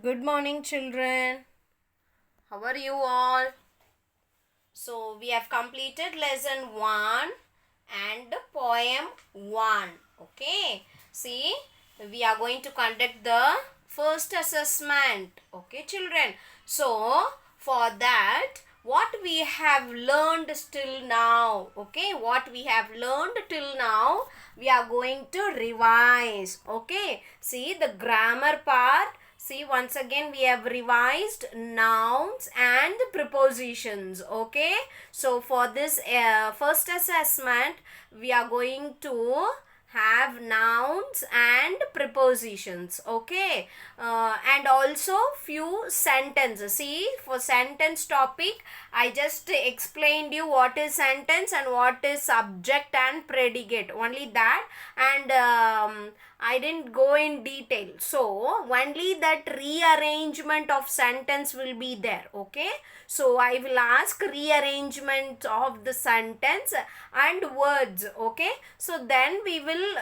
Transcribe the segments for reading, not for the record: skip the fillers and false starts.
Good morning, children. How are you all? So, we have completed lesson 1 and poem 1. Okay. See, we are going to conduct the first assessment. Okay, children. So, for that, what we have learned till now. Okay, what we have learned till now, we are going to revise. Okay. See, the grammar part. See, once again we have revised nouns and prepositions. Okay. So for this first assessment, we are going to have nouns and prepositions. Okay. And also few sentences. See, for sentence topic, I just explained you what is sentence and what is subject and predicate. Only that. And I didn't go in detail. So only that rearrangement of sentence will be there. Okay. So I will ask rearrangement of the sentence and words. Okay. So then we will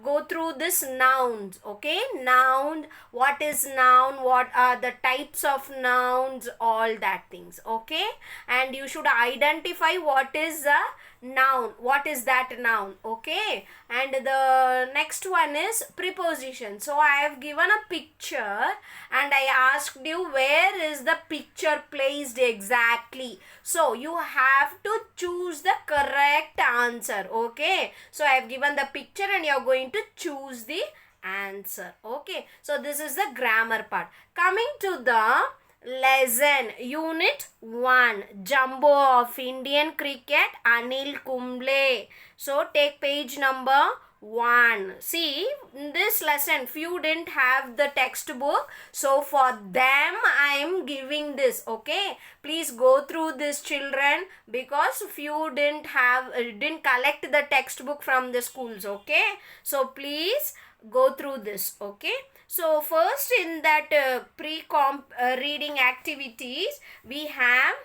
go through this nouns. Okay. Noun. What is noun? What are the types of nouns? All that things. Okay. And you should identify what is a noun. What is that noun? Okay. And the next one is preposition. So I have given a picture and I asked you where is the picture placed exactly. So you have to choose the correct answer. Okay. So I have given the picture and you are going to choose the answer. Okay. So this is the grammar part. Coming to the lesson unit 1, Jumbo of Indian Cricket, Anil Kumble. So take page number 1. See, in this lesson few didn't have the textbook, so for them I am giving this. Okay, please go through this, children, because few didn't collect the textbook from the schools. Okay, so please go through this. Okay, so first in that pre-comp reading activities we have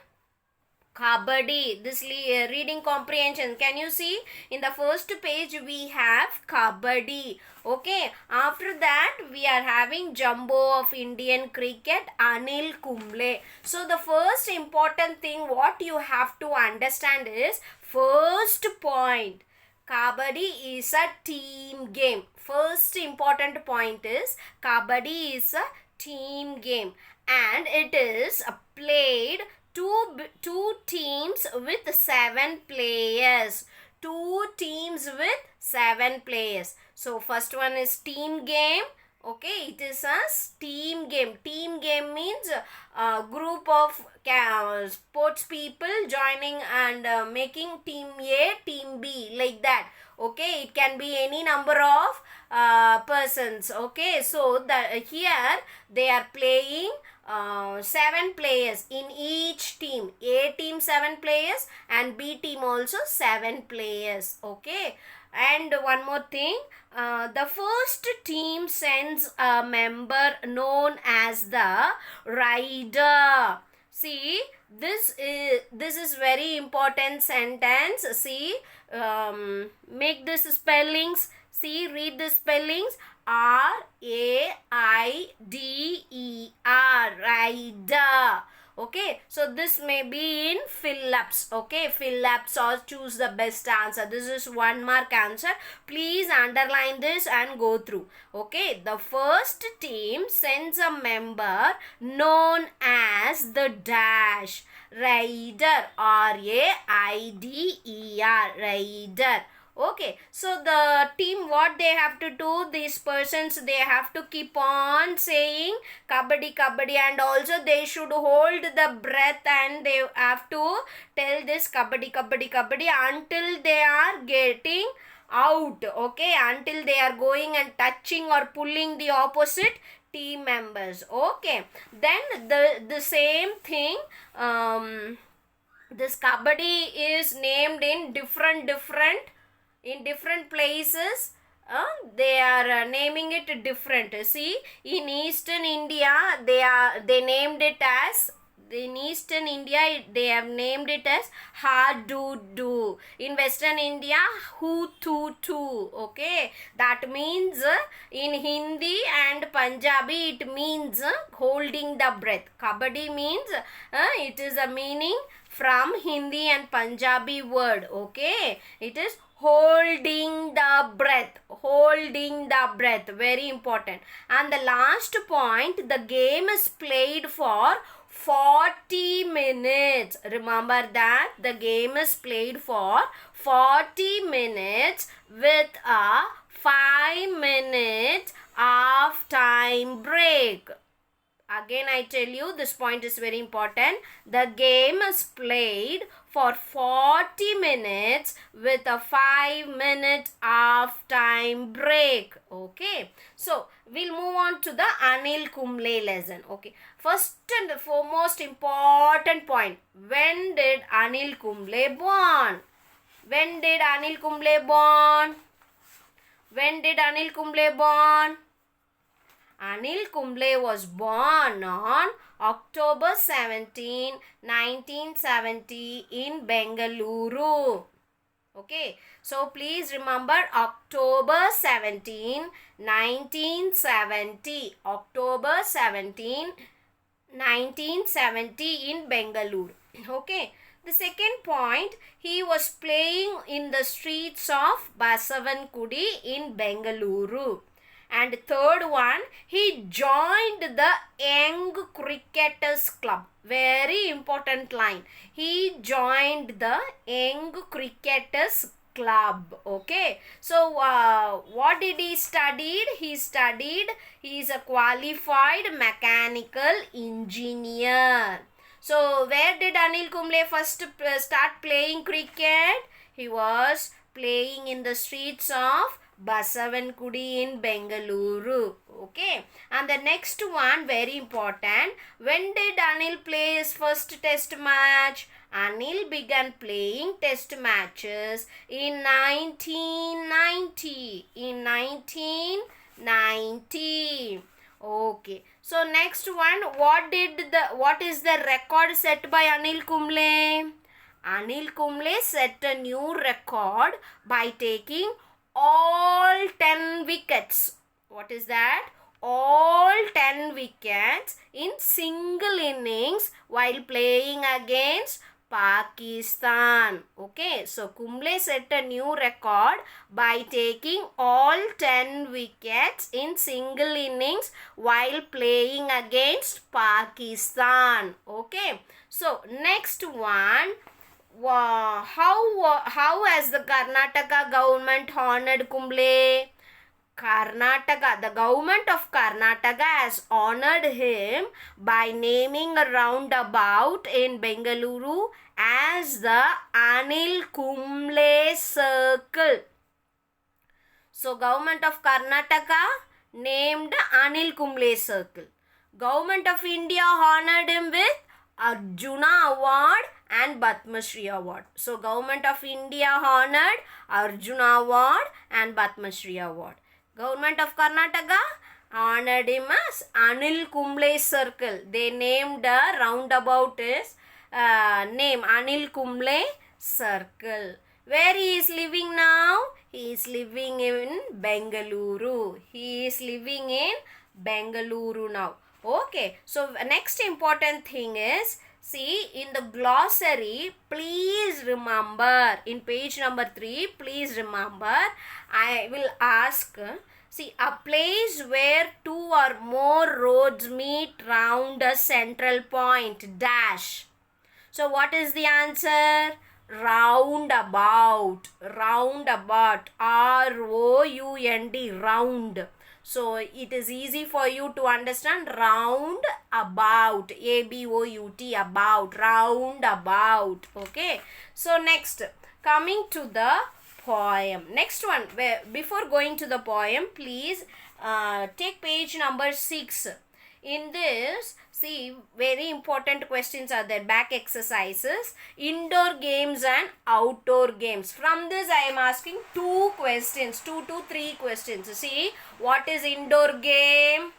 Kabaddi, this reading comprehension. Can you see in the first page we have Kabaddi. Okay, after that we are having Jumbo of Indian Cricket, Anil Kumble. So the first important thing what you have to understand is first point. Kabaddi is a team game. First important point is Kabaddi is a team game and it is played two teams with 7 players. Two teams with 7 players. So first one is team game. Okay, it is a team game. Team game means a group of sports people joining and making team A, team B, like that. Okay, it can be any number of persons. Okay, so here they are playing 7 players in each team. A team 7 players and B team also 7 players. Okay, and one more thing, the first team sends a member known as the rider. See, this is very important sentence. See, make this spellings. See, read the spellings. R-A-I-D-E-R, rider. Okay, so this may be in fill-ups. Okay, fill-ups or choose the best answer. This is 1 mark answer. Please underline this and go through. Okay, the first team sends a member known as the dash. Rider, R-A-I-D-E-R, rider. Okay, so the team, what they have to do, these persons, they have to keep on saying kabaddi kabaddi, and also they should hold the breath and they have to tell this kabaddi kabaddi kabaddi until they are getting out. Okay, until they are going and touching or pulling the opposite team members. Okay, then the same thing, this kabaddi is named in different places. They are naming it different. See, in Eastern India they named it as, in Eastern India they have named it as ha do do. In Western India, hu tu tu. Okay, that means in Hindi and Punjabi it means holding the breath. Kabaddi means it is a meaning from Hindi and Punjabi word. Okay, it is holding the breath. Holding the breath, very important. And the last point, the game is played for 40 minutes. Remember that the game is played for 40 minutes with a 5 minutes of time break. Again I tell you, this point is very important. The game is played for 40 minutes with a 5 minutes of time break. Okay. So, we'll move on to the Anil Kumble lesson. Okay. First and foremost important point. When did Anil Kumble born? When did Anil Kumble born? When did Anil Kumble born? Anil Kumble was born on October 17, 1970 in Bengaluru. Okay, so please remember October 17, 1970. October 17, 1970 in Bengaluru. Okay, the second point, he was playing in the streets of Basavankudi in Bengaluru. And third one, he joined the Young Cricketers Club. Very important line. He joined the Young Cricketers Club. Okay. So, what did he studied? He is a qualified mechanical engineer. So, where did Anil Kumble first start playing cricket? He was playing in the streets of Basavankudi in Bengaluru. Okay. And the next one, very important. When did Anil play his first test match? Anil began playing test matches in 1990. In 1990. Okay. So next one, what is the record set by Anil Kumble? Anil Kumble set a new record by taking all 10 wickets. What is that? All 10 wickets in single innings while playing against Pakistan. Okay, so Kumble set a new record by taking all 10 wickets in single innings while playing against Pakistan. Okay, so next one. How has the Karnataka government honored Kumble? The government of Karnataka has honored him by naming a roundabout in Bengaluru as the Anil Kumble Circle. So, government of Karnataka named Anil Kumble Circle. Government of India honored him with Arjuna Award and Padma Shri Award. So, Government of India honored Arjuna Award and Padma Shri Award. Government of Karnataka honored him as Anil Kumble Circle. They named a roundabout his name, Anil Kumble Circle. Where he is living now? He is living in Bengaluru. He is living in Bengaluru now. Okay, so next important thing is, see, in the glossary, please remember, in page number 3, please remember, I will ask, see, a place where two or more roads meet round a central point, dash. So, what is the answer? Roundabout, roundabout, R-O-U-N-D, round. So, it is easy for you to understand. Round about, A-B-O-U-T, about, round about. Okay. So, next, coming to the poem. Next one, before going to the poem, please take page number 6. In this, see, very important questions are there. Back exercises, indoor games and outdoor games. From this, I am asking 2 questions, 2 to 3 questions. See, what is indoor game?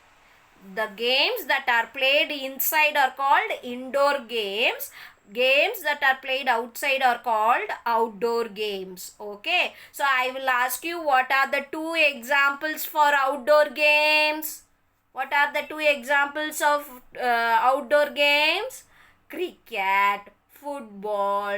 The games that are played inside are called indoor games. Games that are played outside are called outdoor games. Okay. So, I will ask you, what are the 2 examples for outdoor games? What are the two examples of outdoor games? Cricket, football,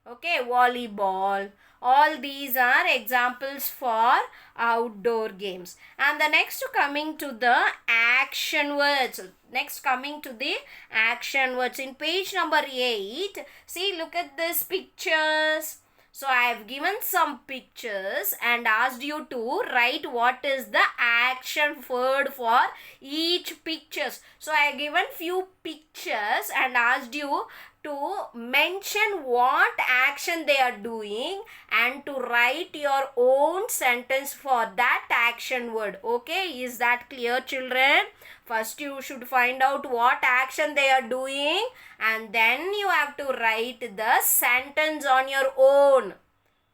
okay, volleyball. All these are examples for outdoor games. And the next coming to the action words. Next coming to the action words in page number 8. See, look at these pictures. So I have given some pictures and asked you to write what is the action word for each pictures. So I have given few pictures and asked you to mention what action they are doing and to write your own sentence for that action word. Okay, is that clear, children? First you should find out what action they are doing and then you have to write the sentence on your own.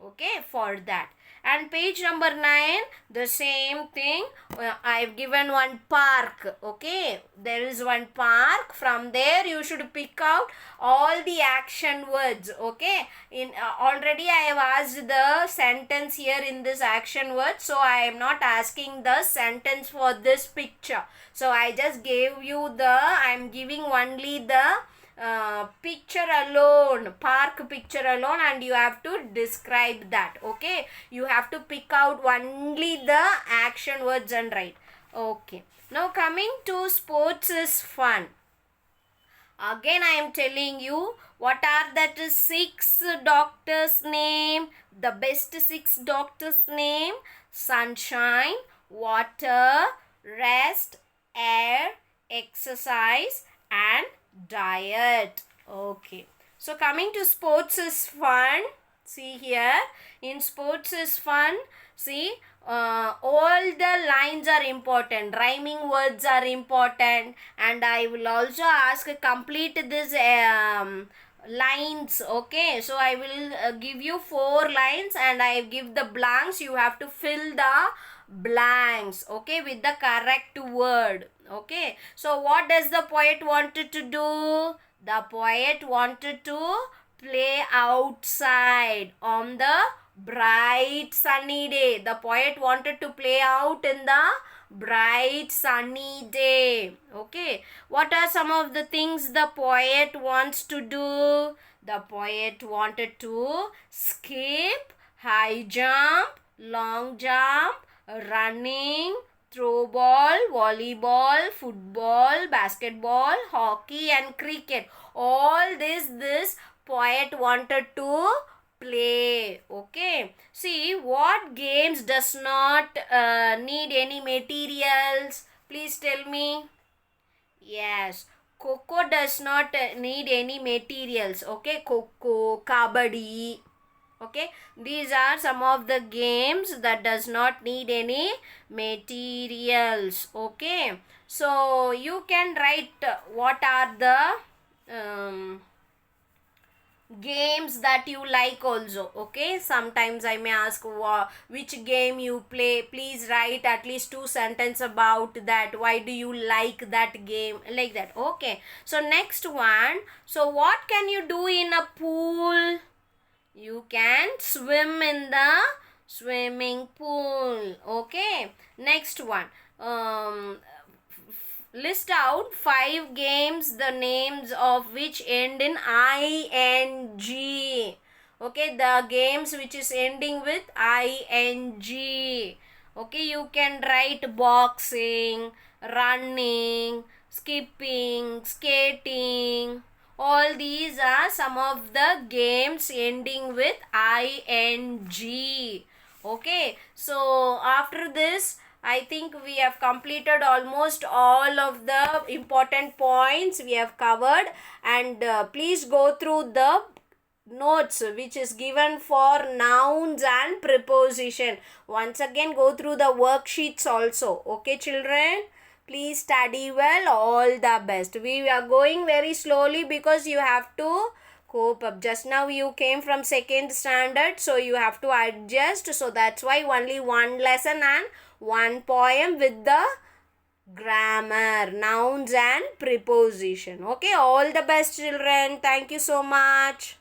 Okay, for that. And page number 9, the same thing. I've given one park. Okay, there is one park. From there you should pick out all the action words. Okay, in already I have asked the sentence here in this action word, so I am not asking the sentence for this picture. So I just gave you the, I am giving only the picture alone, park picture alone, and you have to describe that. Okay, you have to pick out only the action words and write. Okay, now coming to sports is fun. Again I am telling you what are that 6 doctors name. The best 6 doctors name: sunshine, water, rest, air, exercise and diet. Okay, so coming to sports is fun. See here, in sports is fun. See, all the lines are important, rhyming words are important, and I will also ask complete this lines. Okay, so I will give you 4 lines and I give the blanks. You have to fill the blanks, okay, with the correct word. Okay, so what does the poet wanted to do? The poet wanted to play outside on the bright sunny day. The poet wanted to play out in the bright sunny day. Okay, what are some of the things the poet wants to do? The poet wanted to skip, high jump, long jump, running, throw ball, volleyball, football, basketball, hockey and cricket. All this poet wanted to play. Okay, see, what games does not need any materials? Please tell me. Yes, Coco does not need any materials. Okay, Coco, Kabaddi. Okay, these are some of the games that does not need any materials. Okay, so you can write what are the games that you like also. Okay, sometimes I may ask which game you play. Please write at least 2 sentences about that. Why do you like that game, like that. Okay, so next one. So what can you do in a pool? You can swim in the swimming pool. Okay, next one. List out 5 games, the names of which end in ing. Okay, the games which is ending with ing. Okay, you can write boxing, running, skipping, skating. All these are some of the games ending with ing. Okay, so after this, I think we have completed almost all of the important points we have covered, and please go through the notes which is given for nouns and preposition. Once again, go through the worksheets also. Okay, children? Please study well. All the best. We are going very slowly because you have to cope up. Just now you came from 2nd standard, so you have to adjust. So that's why only 1 lesson and 1 poem with the grammar, nouns and preposition. Okay, all the best, children. Thank you so much.